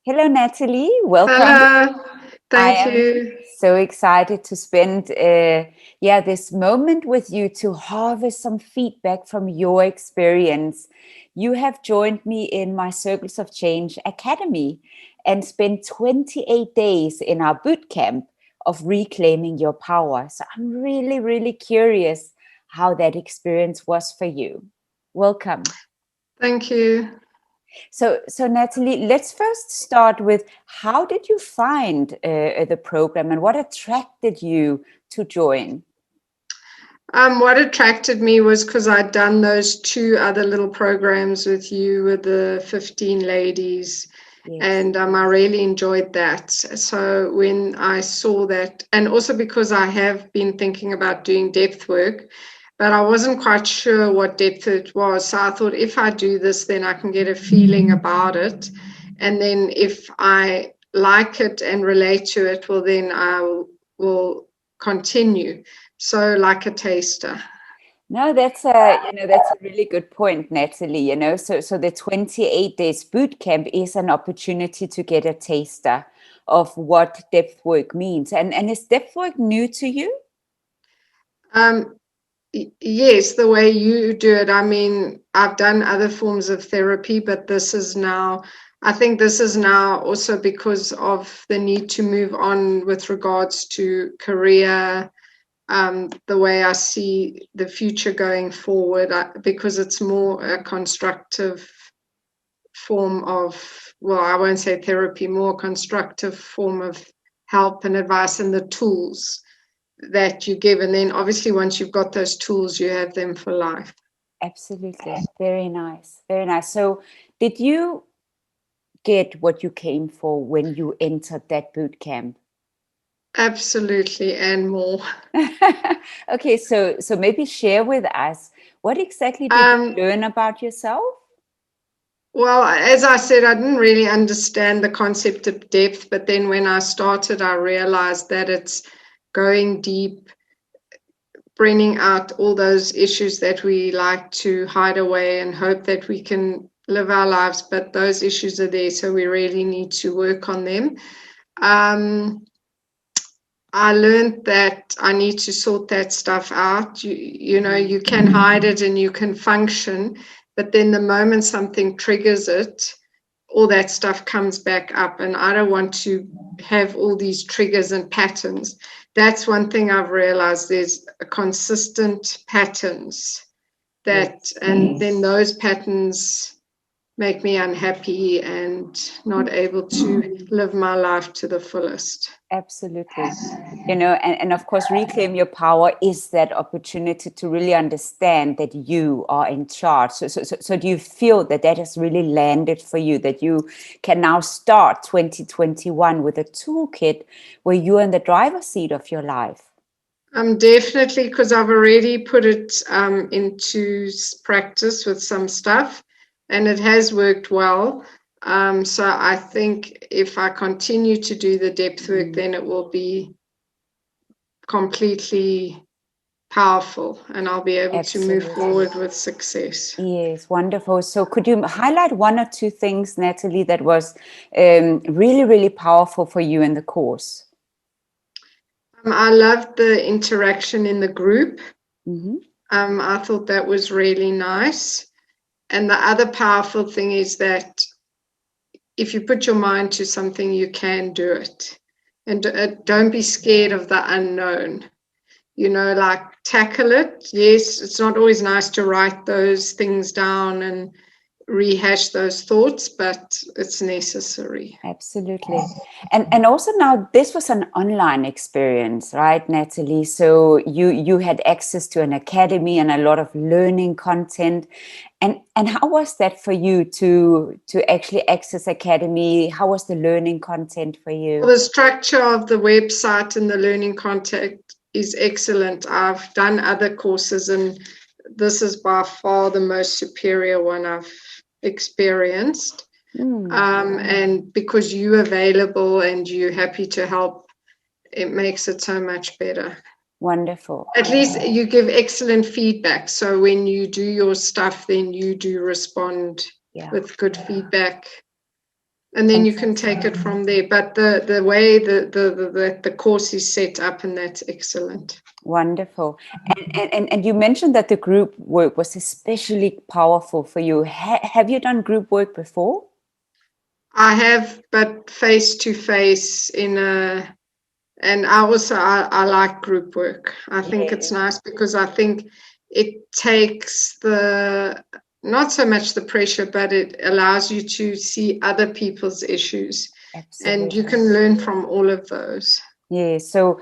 Hello, Natalie. Welcome. Hello, I thank am you. so excited to spend this moment with you to harvest some feedback from your experience. You have joined me in my Circles of Change Academy and spent 28 days in our boot camp of reclaiming your power. So I'm really, really curious how that experience was for you. Welcome. Thank you. So Natalie, let's first start with how did you find the program and what attracted you to join? What attracted me was because I'd done those two other little programs with you with the 15 ladies, Yes. and I really enjoyed that. So when I saw that, and also because I have been thinking about doing depth work, but I wasn't quite sure what depth it was. So I thought if I do this, then I can get a feeling about it. And then if I like it and relate to it, well, then I will continue. So like a taster. No, that's a really good point, Natalie. So the 28 days boot camp is an opportunity to get a taster of what depth work means. And is depth work new to you? Um, yes, the way you do it. I mean, I've done other forms of therapy, but I think this is now also because of the need to move on with regards to career, the way I see the future going forward, because it's more a constructive form of, well, I won't say therapy, more constructive form of help and advice and the tools that you give. And then obviously, once you've got those tools, you have them for life. Absolutely. Very nice. Very nice. So did you get what you came for when you entered that boot camp? Absolutely, and more. Okay, so maybe share with us what exactly did you Um, learn about yourself? well, as I said, I didn't really understand the concept of depth, but then when I started, I realized that it's going deep, bringing out all those issues that we like to hide away and hope that we can live our lives, but those issues are there, so we really need to work on them. Um, I learned that I need to sort that stuff out. You know, you can hide it and you can function, but then the moment something triggers it, all that stuff comes back up. And I don't want to have all these triggers and patterns. That's one thing I've realized, there's a consistent patterns that, Yes. and then those patterns make me unhappy and not able to live my life to the fullest. Absolutely. And of course, reclaim your power is that opportunity to really understand that you are in charge. So do you feel that that has really landed for you, that you can now start 2021 with a toolkit where you're in the driver's seat of your life? Definitely, because I've already put it into practice with some stuff, and it has worked well. So I think if I continue to do the depth work, then it will be completely powerful, and I'll be able to move Absolutely. forward with success. Yes, wonderful. So, could you highlight one or two things, Natalie, that was really, really powerful for you in the course? I loved the interaction in the group. Hmm. I thought that was really nice. And the other powerful thing is that if you put your mind to something, you can do it. And don't be scared of the unknown. You know, like tackle it. Yes, it's not always nice to write those things down and rehash those thoughts, but it's necessary. Absolutely. And also now this was an online experience, right, Natalie? So you had access to an academy and a lot of learning content. And how was that for you to actually access academy? How was the learning content for you? The structure of the website and the learning content is excellent. I've done other courses, and this is by far the most superior one I've experienced. Mm, And because you're available and you're happy to help, it makes it so much better. wonderful. At least you give excellent feedback. So when you do your stuff, then you do respond Yeah. with good feedback. And then you can take it from there. But the way the course is set up, and that's excellent. Wonderful. And you mentioned that the group work was especially powerful for you. Have you done group work before? I have, but face to face and I like group work. I think it's nice because I think it takes not so much the pressure, but it allows you to see other people's issues. Absolutely. And you can learn from all of those. Yeah. So,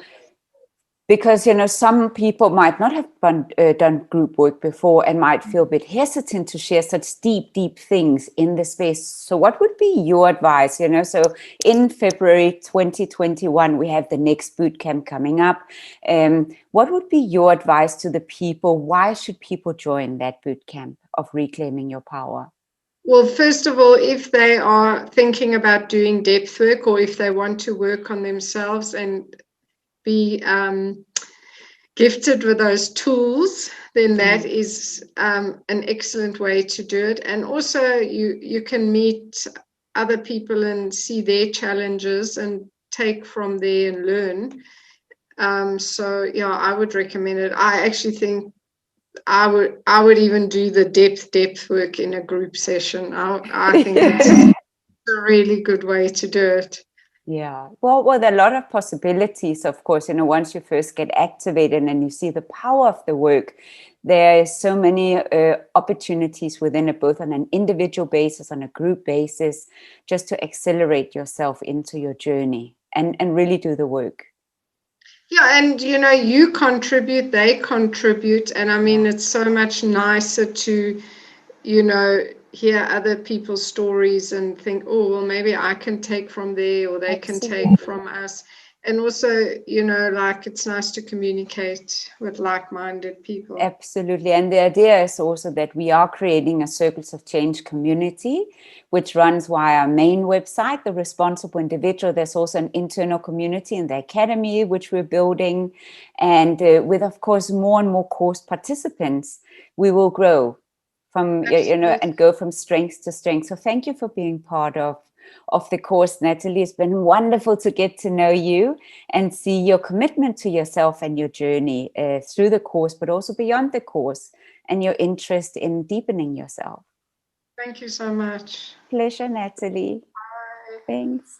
because, some people might not have done group work before and might feel a bit hesitant to share such deep things in the space. So what would be your advice? So in February 2021, we have the next bootcamp coming up. What would be your advice to the people? Why should people join that bootcamp of Reclaiming Your Power? Well, first of all, if they are thinking about doing depth work, or if they want to work on themselves and be gifted with those tools, then that is an excellent way to do it. And also you can meet other people and see their challenges and take from there and learn. So yeah, I would recommend it. I actually think I would even do the depth work in a group session. I think it's a really good way to do it. Yeah, well, there are a lot of possibilities, of course. Once you first get activated and you see the power of the work, there are so many opportunities within it, both on an individual basis, on a group basis, just to accelerate yourself into your journey and really do the work. Yeah, and you contribute, they contribute, and I mean, it's so much nicer to, hear other people's stories and think, oh, well, maybe I can take from there, or they can take from us. And also, it's nice to communicate with like-minded people. Absolutely. And the idea is also that we are creating a Circles of Change community, which runs via our main website, The Responsible Individual. There's also an internal community in the academy, which we're building. And with, of course, more and more course participants, we will grow from, and go from strength to strength. So thank you for being part of the course, Natalie. It's been wonderful to get to know you and see your commitment to yourself and your journey through the course, but also beyond the course, and your interest in deepening yourself. Thank you so much. Pleasure, Natalie. Bye. Thanks.